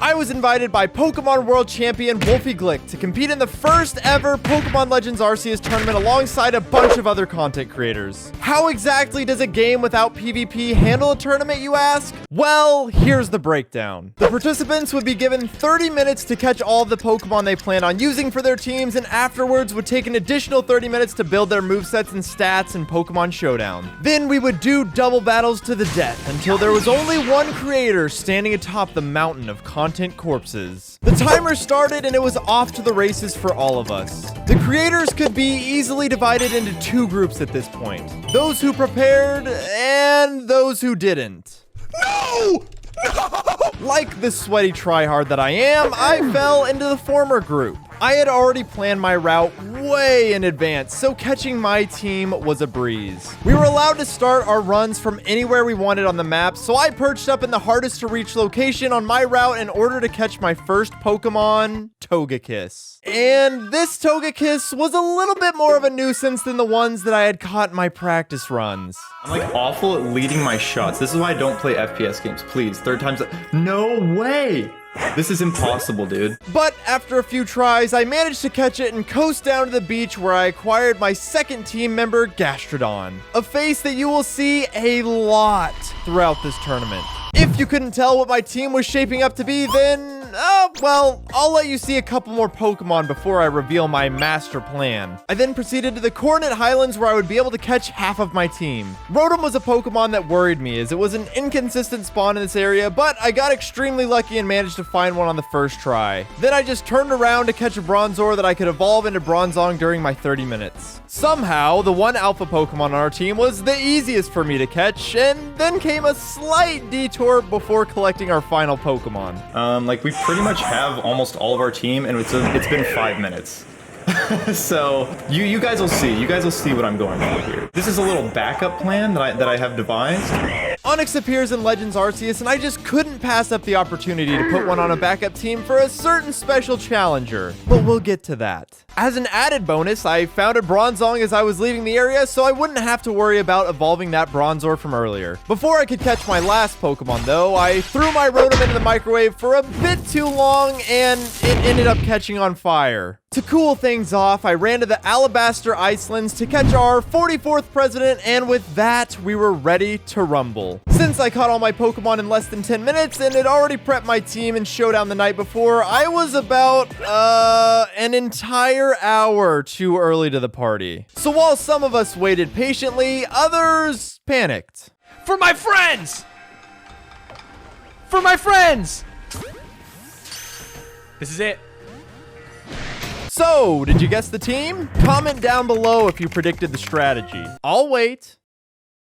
I was invited by Pokemon World Champion Wolfey to compete in the first ever Pokemon Legends Arceus tournament alongside a bunch of other content creators. How exactly does a game without PvP handle a tournament, you ask? Well, here's the breakdown. The participants would be given 30 minutes to catch all of the Pokemon they plan on using for their teams, and afterwards would take an additional 30 minutes to build their movesets and stats in Pokemon Showdown. Then we would do double battles to the death until there was only one creator standing atop the mountain of content corpses. The timer started and it was off to the races for all of us. The creators could be easily divided into two groups at this point. Those who prepared and those who didn't. No! Like the sweaty tryhard that I am, I fell into the former group. I had already planned my route way in advance, so catching my team was a breeze. We were allowed to start our runs from anywhere we wanted on the map, so I perched up in the hardest to reach location on my route in order to catch my first Pokemon, Togekiss. And this Togekiss was a little bit more of a nuisance than the ones that I had caught in my practice runs. I'm like awful at leading my shots. This is why I don't play FPS games, please. Third time's no way! This is impossible, dude. But after a few tries, I managed to catch it and coast down to the beach where I acquired my second team member, Gastrodon. A face that you will see a lot throughout this tournament. If you couldn't tell what my team was shaping up to be, then, well, I'll let you see a couple more Pokemon before I reveal my master plan. I then proceeded to the Coronet Highlands where I would be able to catch half of my team. Rotom was a Pokemon that worried me as it was an inconsistent spawn in this area, but I got extremely lucky and managed to find one on the first try. Then I just turned around to catch a Bronzor that I could evolve into Bronzong during my 30 minutes. Somehow, the one alpha Pokemon on our team was the easiest for me to catch, and then came a slight detour before collecting our final Pokemon. Like we pretty much have almost all of our team, and it's been 5 minutes. So you guys will see. You guys will see what I'm going for here. This is a little backup plan that I have devised. Onix appears in Legends Arceus, and I just couldn't pass up the opportunity to put one on a backup team for a certain special challenger. But we'll get to that. As an added bonus, I found a Bronzong as I was leaving the area, so I wouldn't have to worry about evolving that Bronzor from earlier. Before I could catch my last Pokemon, though, I threw my Rotom into the microwave for a bit too long, and it ended up catching on fire. To cool things off, I ran to the Alabaster Icelands to catch our 44th president, and with that, we were ready to rumble. Since I caught all my Pokemon in less than 10 minutes and had already prepped my team in Showdown the night before, I was about, an entire hour too early to the party. So while some of us waited patiently, others panicked. For my friends! For my friends! This is it. So, did you guess the team? Comment down below if you predicted the strategy. I'll wait.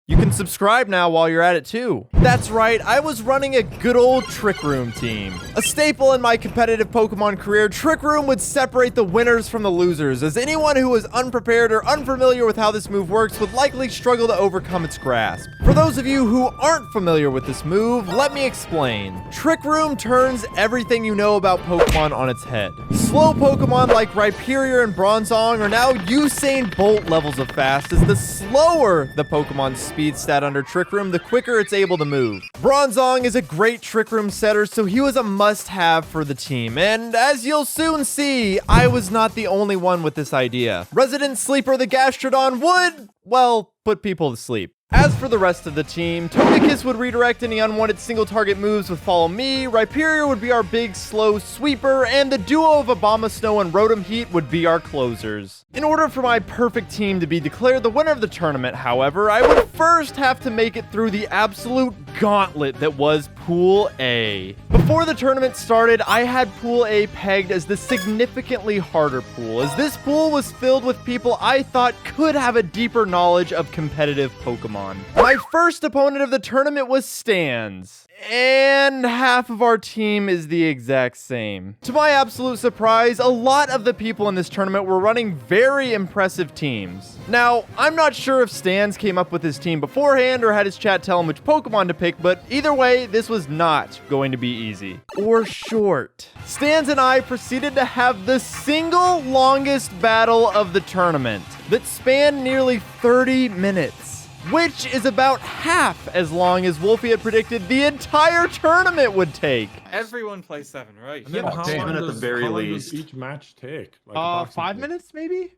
You can subscribe now while you're at it too. That's right, I was running a good old Trick Room team. A staple in my competitive Pokemon career, Trick Room would separate the winners from the losers, as anyone who was unprepared or unfamiliar with how this move works would likely struggle to overcome its grasp. For those of you who aren't familiar with this move, let me explain. Trick Room turns everything you know about Pokemon on its head. Slow Pokemon like Rhyperior and Bronzong are now Usain Bolt levels of fast, as the slower the Pokemon's speed stat under Trick Room, the quicker it's able to move. Bronzong is a great Trick Room setter, so he was a must-have for the team, and as you'll soon see, I was not the only one with this idea. Resident Sleeper the Gastrodon would, well, put people to sleep. As for the rest of the team, Togekiss would redirect any unwanted single-target moves with Follow Me, Rhyperior would be our big, slow sweeper, and the duo of Abomasnow and Rotom Heat would be our closers. In order for my perfect team to be declared the winner of the tournament, however, I would first have to make it through the absolute gauntlet that was Pool A. Before the tournament started, I had Pool A pegged as the significantly harder pool, as this pool was filled with people I thought could have a deeper knowledge of competitive Pokemon. My first opponent of the tournament was Stans, and half of our team is the exact same. To my absolute surprise, a lot of the people in this tournament were running very impressive teams. Now, I'm not sure if Stans came up with his team beforehand or had his chat tell him which Pokemon to pick, but either way, this was not going to be easy. Or short. Stans and I proceeded to have the single longest battle of the tournament that spanned nearly 30 minutes. which is about half as long as Wolfey had predicted the entire tournament would take. Everyone plays 7, right? And then how damn. long At the does- very how long least. does each match take? Like 5 approximately? minutes, maybe?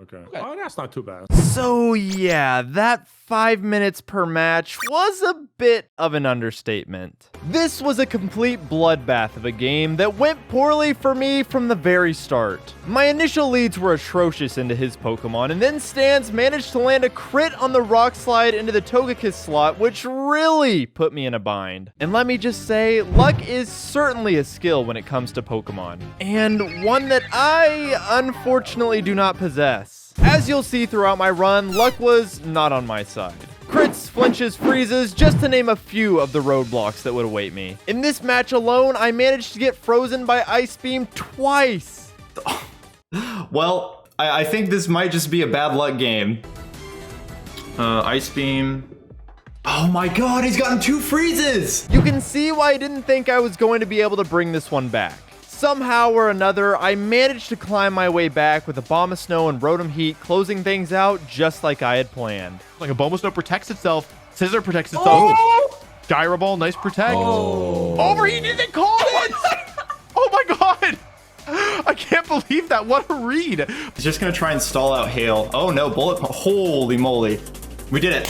Okay. Oh, that's not too bad. So yeah, that 5 minutes per match was a bit of an understatement. This was a complete bloodbath of a game that went poorly for me from the very start. My initial leads were atrocious into his Pokemon, and then Stans managed to land a crit on the Rock Slide into the Togekiss slot, which really put me in a bind. And let me just say, luck is certainly a skill when it comes to Pokemon, and one that I unfortunately do not possess. As you'll see throughout my run, luck was not on my side. Crits, flinches, freezes, just to name a few of the roadblocks that would await me. In this match alone, I managed to get frozen by Ice Beam twice. Well, I think this might just be a bad luck game. Ice Beam. Oh my god, he's gotten 2 freezes! You can see why I didn't think I was going to be able to bring this one back. Somehow or another, I managed to climb my way back with a Bomb of Snow and Rotom Heat, closing things out just like I had planned. Like a Bulbasaur protects itself. Scissor protects itself. Gyro Ball, nice protect. Overheated, they called it! Oh my god! I can't believe that. What a read. He's just gonna try and stall out Hail. Oh no, Bullet. Holy moly. We did it.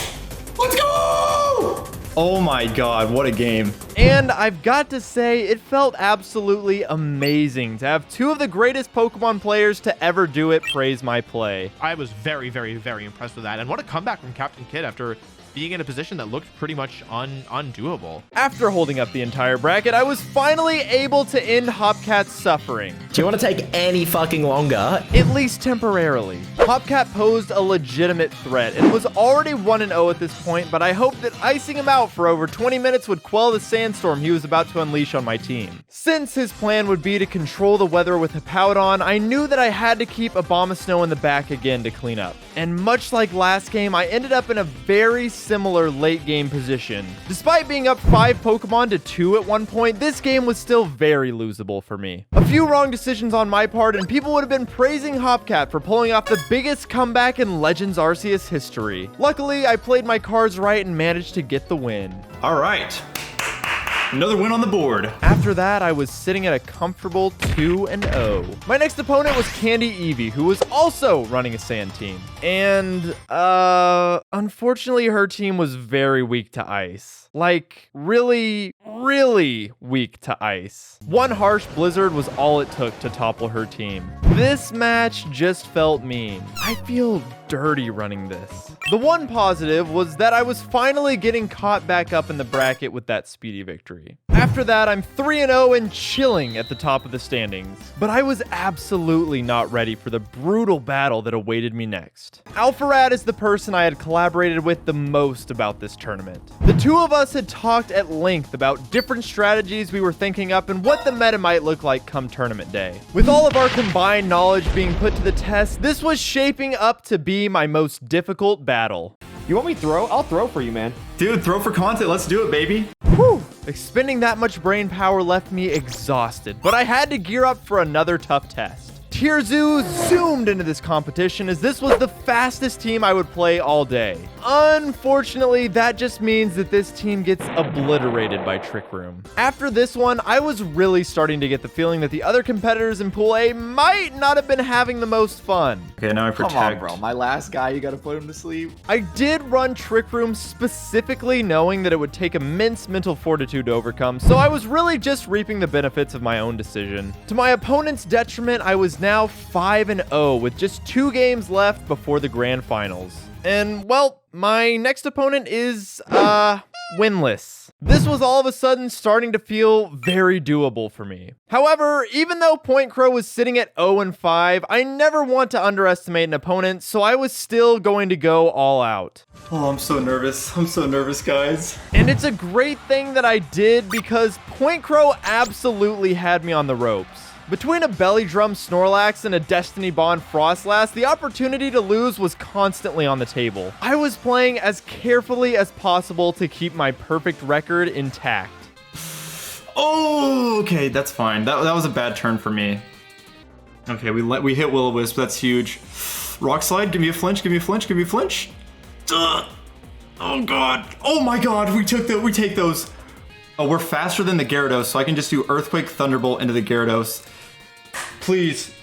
Let's go! Oh my god, what a game. And I've got to say, it felt absolutely amazing to have 2 of the greatest Pokemon players to ever do it praise my play. I was very, very, very impressed with that. And what a comeback from Captain Kidd after being in a position that looked pretty much undoable. After holding up the entire bracket, I was finally able to end Hopcat's suffering. Do you want to take any fucking longer? At least temporarily. Hopcat posed a legitimate threat and was already 1-0 at this point, but I hoped that icing him out for over 20 minutes would quell the sandstorm he was about to unleash on my team. Since his plan would be to control the weather with Hippowdon, I knew that I had to keep a Bomb of Snow in the back again to clean up. And much like last game, I ended up in a very similar late game position. Despite being up 5 Pokemon to 2 at one point, this game was still very losable for me. A few wrong decisions on my part, and people would have been praising Hopcat for pulling off the biggest comeback in Legends Arceus history. Luckily, I played my cards right and managed to get the win. All right. Another win on the board. After that, I was sitting at a comfortable 2-0. My next opponent was Candy Eevee, who was also running a sand team. And, unfortunately, her team was very weak to ice. Like, really, really weak to ice. One harsh blizzard was all it took to topple her team. This match just felt mean. I feel dirty running this. The one positive was that I was finally getting caught back up in the bracket with that speedy victory. After that, I'm 3-0 and chilling at the top of the standings. But I was absolutely not ready for the brutal battle that awaited me next. Alpharad is the person I had collaborated with the most about this tournament. The 2 of us had talked at length about different strategies we were thinking up and what the meta might look like come tournament day. With all of our combined knowledge being put to the test, this was shaping up to be my most difficult battle. You want me to throw? I'll throw for you, man. Dude, throw for content. Let's do it, baby. Whew. Expending that much brain power left me exhausted, but I had to gear up for another tough test. Tierzu zoomed into this competition as this was the fastest team I would play all day. Unfortunately, that just means that this team gets obliterated by Trick Room. After this one, I was really starting to get the feeling that the other competitors in Pool A might not have been having the most fun. Okay, now I protect. Come on, bro. My last guy, you gotta put him to sleep. I did run Trick Room specifically knowing that it would take immense mental fortitude to overcome, so I was really just reaping the benefits of my own decision. To my opponent's detriment, I was now 5-0 with just 2 games left before the grand finals. And, well, my next opponent is, winless. This was all of a sudden starting to feel very doable for me. However, even though Point Crow was sitting at 0-5, I never want to underestimate an opponent, so I was still going to go all out. Oh, I'm so nervous. I'm so nervous, guys. And it's a great thing that I did because Point Crow absolutely had me on the ropes. Between a Belly Drum Snorlax and a Destiny Bond Frostlass, the opportunity to lose was constantly on the table. I was playing as carefully as possible to keep my perfect record intact. Oh, okay, that's fine. That was a bad turn for me. Okay, we hit Will-O-Wisp. That's huge. Rock Slide, give me a flinch, give me a flinch, give me a flinch. Ugh. Oh god. Oh my god. We take those. Oh, we're faster than the Gyarados, so I can just do Earthquake Thunderbolt into the Gyarados. Please.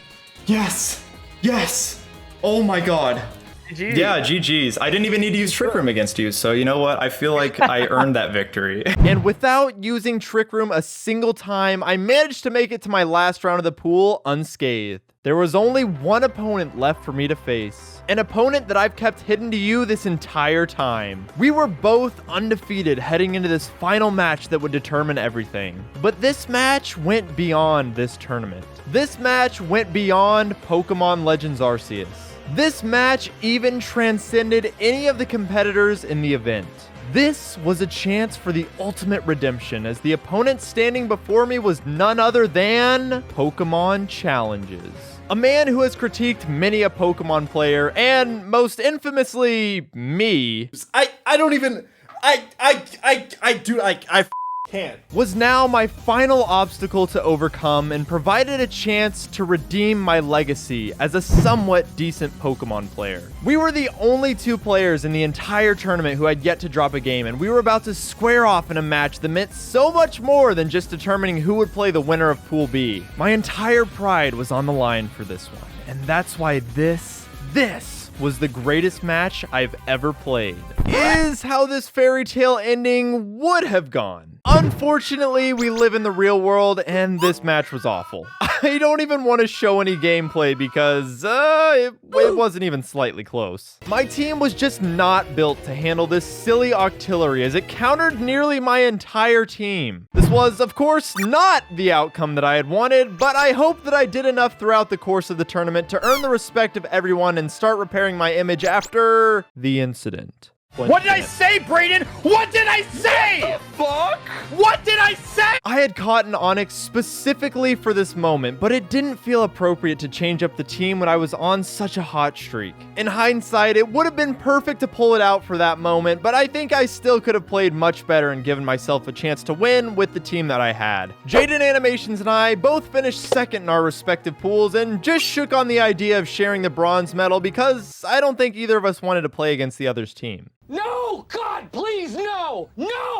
Yes. Yes. Oh my god. GG. Yeah, GG's. I didn't even need to use Trick Room against you, so you know what? I feel like I earned that victory. And without using Trick Room a single time, I managed to make it to my last round of the pool unscathed. There was only one opponent left for me to face. An opponent that I've kept hidden to you this entire time. We were both undefeated heading into this final match that would determine everything. But this match went beyond this tournament. This match went beyond Pokemon Legends Arceus. This match even transcended any of the competitors in the event. This was a chance for the ultimate redemption, as the opponent standing before me was none other than Pokemon Challenges. A man who has critiqued many a Pokemon player, and most infamously, me. I can't. Was now my final obstacle to overcome and provided a chance to redeem my legacy as a somewhat decent Pokemon player. We were the only two players in the entire tournament who had yet to drop a game, and we were about to square off in a match that meant so much more than just determining who would play the winner of Pool B. My entire pride was on the line for this one, and that's why this was the greatest match I've ever played. Is how this fairy tale ending would have gone. Unfortunately, we live in the real world, and this match was awful. I don't even want to show any gameplay because it wasn't even slightly close. My team was just not built to handle this silly Octillery, as it countered nearly my entire team. This was, of course, not the outcome that I had wanted, but I hope that I did enough throughout the course of the tournament to earn the respect of everyone and start repairing my image after the incident. What did I say, Brayden? What did I say? Fuck? What did I say? I had caught an Onyx specifically for this moment, but it didn't feel appropriate to change up the team when I was on such a hot streak. In hindsight, it would have been perfect to pull it out for that moment, but I think I still could have played much better and given myself a chance to win with the team that I had. JaidenAnimations and I both finished second in our respective pools and just shook on the idea of sharing the bronze medal because I don't think either of us wanted to play against the other's team. No! God, please, no! No!